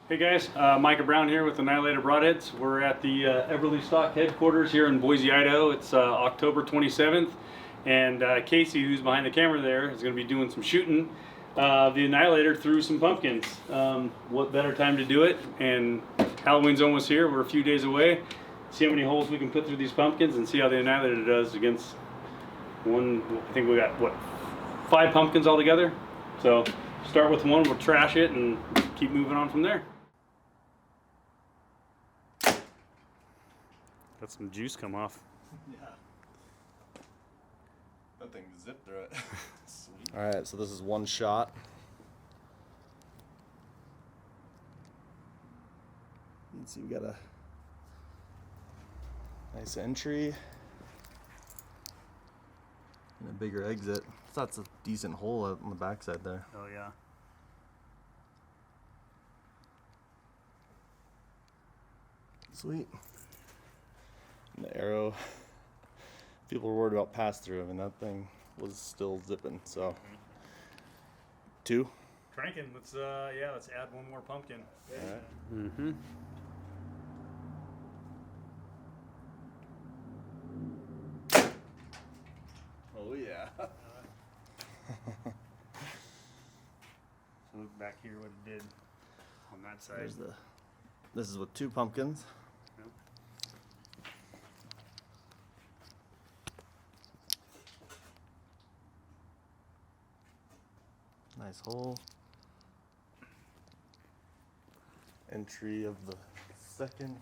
Hey guys, Micah Brown here with Annihilator Broadheads. We're at the Everly Stock headquarters here in Boise, Idaho. It's October 27th, and Casey, who's behind the camera there, is going to be doing some shooting the Annihilator through some pumpkins. What better time to do it? And Halloween's almost here. We're a few days away. See how many holes we can put through these pumpkins and see how the Annihilator does against one. I think we got, what, 5 pumpkins altogether? So start with one, we'll trash it, and keep moving on from there. Got some juice come off. Yeah. That thing zipped through it. Sweet. Alright, so this is one shot. Let's see, we got a nice entry and a bigger exit. So that's a decent hole out on the backside there. Oh yeah. Sweet. And the arrow, people were worried about pass through. I mean, that thing was still zipping. So, 2. Cranking. Let's let's add one more pumpkin. All right. Mm-hmm. Oh yeah. So look back here what it did on that side. There's the. This is with 2 pumpkins. Yep. Nice hole. Entry of the second.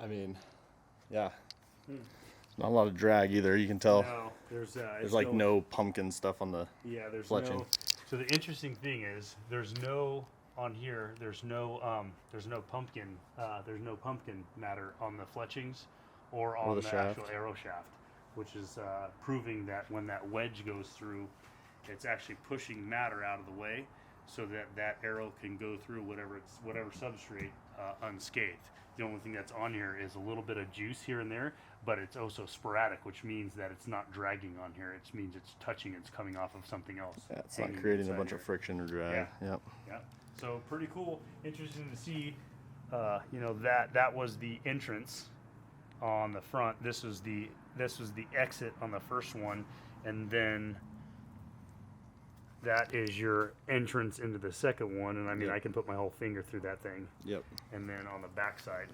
I mean, yeah. Not a lot of drag either. You can tell. No, There's like no pumpkin stuff on the. Yeah, there's fletching. no. So the interesting thing is, there's no on here. There's no pumpkin. There's no pumpkin matter on the fletchings or on the the shaft. actual arrow shaft, which is proving that when that wedge goes through, it's actually pushing matter out of the way, so that that arrow can go through whatever substrate unscathed. The only thing that's on here is a little bit of juice here and there, but it's also sporadic, which means that it's not dragging on here. It means it's touching, it's coming off of something else. Yeah, it's not hanging creating a inside bunch here. of friction or drag. Yeah. Yep. Yeah. So pretty cool. Interesting to see. That was the entrance on the front. This was the exit on the first one, and then that is your entrance into the second one. And I mean, Yep. I can put my whole finger through that thing. Yep. And then on the back side.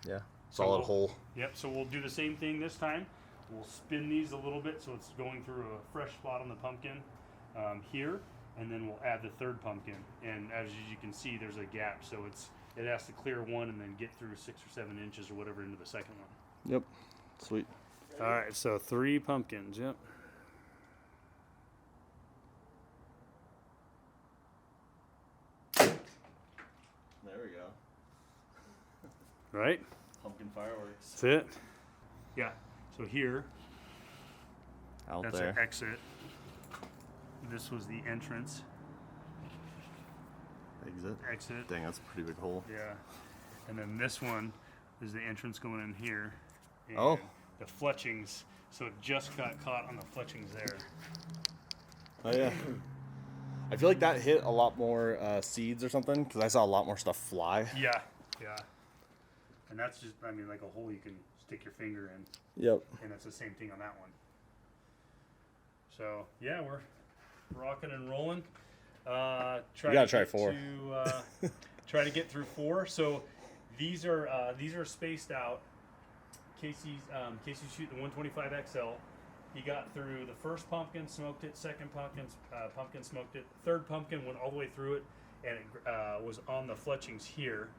Yeah. So Solid we'll- hole. Yep. So we'll do the same thing this time. We'll spin these a little bit so it's going through a fresh spot on the pumpkin here, and then we'll add the third pumpkin. And as you can see, there's a gap, so it has to clear one and then get through 6 or 7 inches or whatever into the second one. Yep. Sweet. All right. So 3 pumpkins. Yep. There we go. Right. Pumpkin fireworks. That's it. Yeah. So here, Out that's there. an exit. This was the entrance. Exit. Dang, that's a pretty big hole. Yeah. And then this one is the entrance going in here. And Oh. the fletchings. So it just got caught on the fletchings there. Oh yeah. I feel like that hit a lot more seeds or something because I saw a lot more stuff fly. Yeah. Yeah. And that's just, I mean, like a hole you can stick your finger in. Yep. And it's the same thing on that one. So, yeah, we're rocking and rolling. You gotta try 4. Try to get through 4. So these are spaced out. Casey's shooting the 125 XL. He got through the first pumpkin, smoked it. Second pumpkin smoked it. Third pumpkin went all the way through it, and it was on the fletchings here.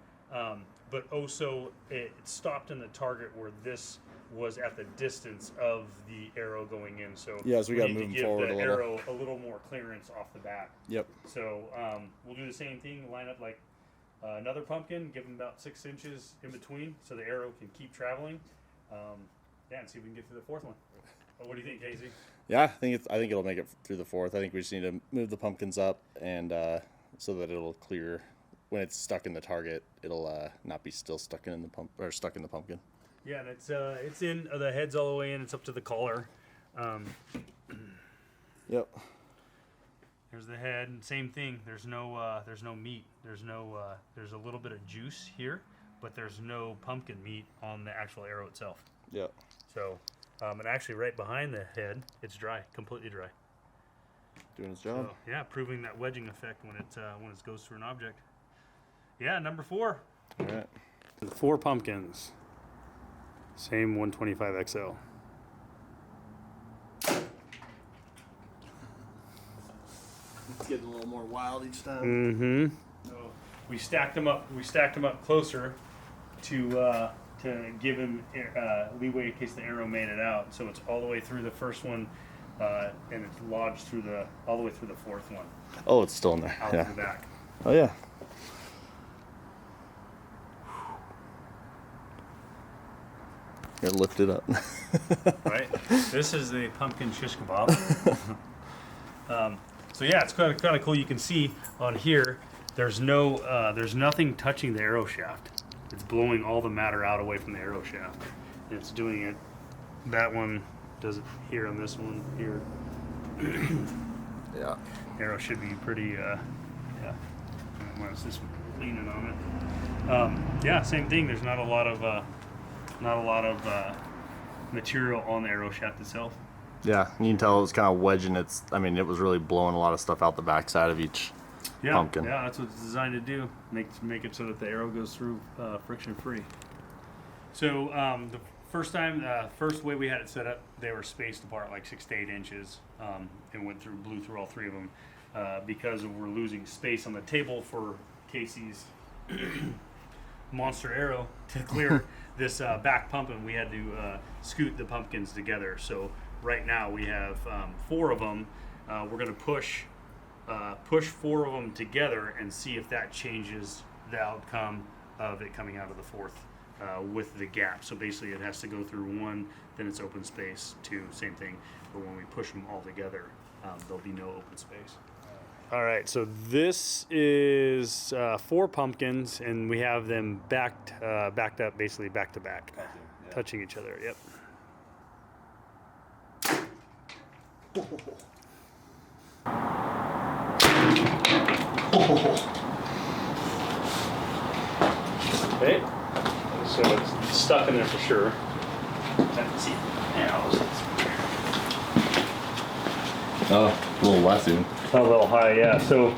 But also it stopped in the target where this was at the distance of the arrow going in. So Yeah, so we gotta need move to give forward the a little. arrow a little more clearance off the bat. Yep. So we'll do the same thing, line up like another pumpkin, give them about 6 inches in between so the arrow can keep traveling. And see if we can get through the 4th one. What do you think, Casey? Yeah, I think it'll make it through the 4th. I think we just need to move the pumpkins up and so that it'll clear. When it's stuck in the target, it'll not be still stuck in the pumpkin. Yeah, and it's in the head's all the way in. It's up to the collar. Yep. There's the head, and same thing. There's no meat. There's a little bit of juice here, but there's no pumpkin meat on the actual arrow itself. Yep. So, and actually right behind the head, it's dry, completely dry. Doing its job. So, yeah, proving that wedging effect when it goes through an object. Yeah, number 4. All right. 4 pumpkins. Same 125 XL. It's getting a little more wild each time. Mm-hmm. So we stacked them up. We stacked them up closer to give him leeway in case the arrow made it out. So it's all the way through the first one, and it's lodged through all the way through the 4th one. Oh, it's still in there. Out Yeah. the back. Oh yeah. Here, lift it up. Right. This is the pumpkin shish kebab. So yeah, it's kind of cool. You can see on here, there's nothing touching the arrow shaft. It's blowing all the matter out away from the arrow shaft. And it's doing it. That one does it here on this one here. Yeah. Arrow should be pretty. Yeah. Minus this one leaning on it. Yeah, same thing. There's not a lot of material on the arrow shaft itself. Yeah, you can tell it was kind of wedging its. I mean, it was really blowing a lot of stuff out the backside of each pumpkin. Yeah, that's what it's designed to do. Make it so that the arrow goes through friction free. So the first way we had it set up, they were spaced apart like 6 to 8 inches, and blew through all 3 of them because we're losing space on the table for Casey's monster arrow to clear this back pumpkin. We had to scoot the pumpkins together. So right now we have 4 of them. We're going to push 4 of them together and see if that changes the outcome of it coming out of the 4th with the gap. So basically it has to go through 1, then it's open space, 2, same thing. But when we push them all together, there'll be no open space. All right, so this is 4 pumpkins, and we have them backed up, basically back to back, touching each other. Yep. Okay, so it's stuck in there for sure. Let's see. Oh, a little less even. A little high, yeah. So,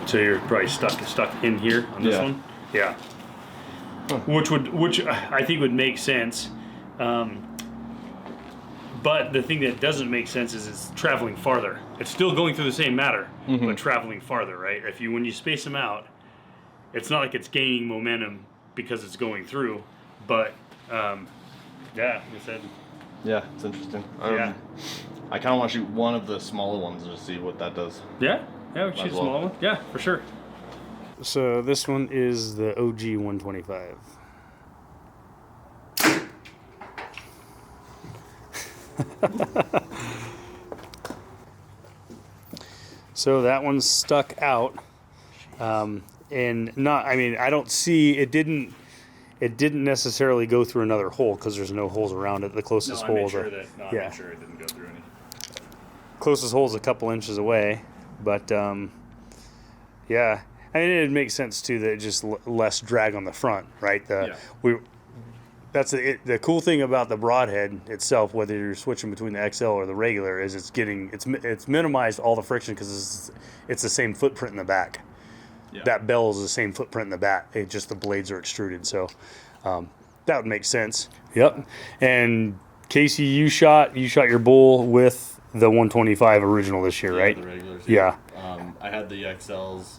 so you're probably stuck in here on this one, yeah. Huh. Which I think would make sense. But the thing that doesn't make sense is it's traveling farther. It's still going through the same matter, but traveling farther, right? When you space them out, it's not like it's gaining momentum because it's going through, but yeah, like I said. Yeah, it's interesting. Yeah. I kind of want to shoot one of the smaller ones to see what that does. Yeah, we can shoot a small one. Yeah, for sure. So this one is the OG 125. So that one's stuck out, and I don't see it. Didn't necessarily go through another hole because there's no holes around it. The closest hole is I made sure it didn't go through any. Closest hole is a couple inches away, but yeah, I mean it makes sense too that just less drag on the front, right? That's the cool thing about the Broadhead itself. Whether you're switching between the XL or the regular, is it's minimized all the friction because it's the same footprint in the back. Yeah. That bell is the same footprint in the back. It just the blades are extruded, so that would make sense. Yep. And Casey, you shot your bull with the 125 original this year, right? The regulars. Yeah. I had the XLs,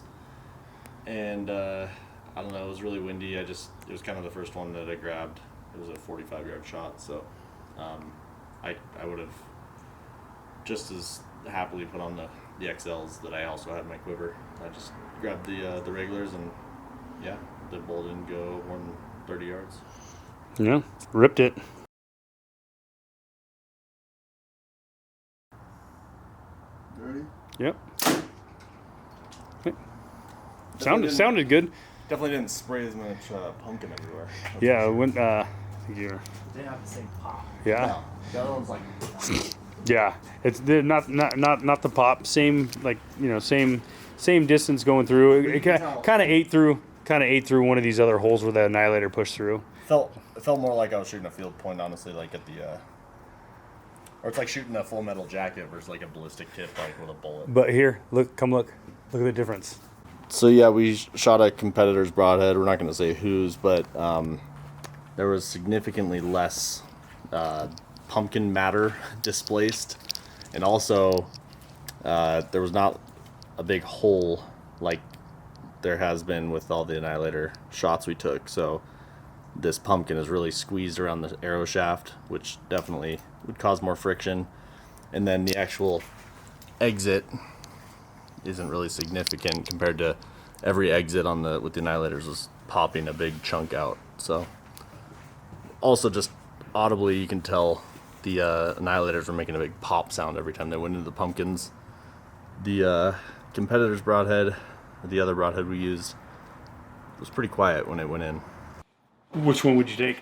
and I don't know. It was really windy. It was kind of the first one that I grabbed. It was a 45-yard shot, so I would have just as happily put on the XLs that I also had in my quiver. I just grabbed the regulars, and yeah, the bull didn't go more than 30 yards. Yeah, ripped it. Ready? Yep. Sounded good. Definitely didn't spray as much pumpkin everywhere. Yeah, it went. Gear. It didn't have the same pop. Yeah. No, the other one's like. Yeah. It's not the pop. Same like same distance going through. It kind of ate through one of these other holes where the Annihilator pushed through. It felt more like I was shooting a field point, honestly, like at the. Or it's like shooting a full metal jacket versus like a ballistic tip, like with a bullet. But here, look at the difference. So yeah, we shot a competitor's broadhead. We're not going to say whose, but there was significantly less pumpkin matter displaced, and also there was not a big hole like there has been with all the Annihilator shots we took. So this pumpkin is really squeezed around the arrow shaft, which definitely would cause more friction, and then the actual exit isn't really significant compared to every exit on with the Annihilators was popping a big chunk out. So also just audibly you can tell the Annihilators were making a big pop sound every time they went into the pumpkins. The competitor's broadhead, the other broadhead we used, was pretty quiet when it went in. Which one would you take?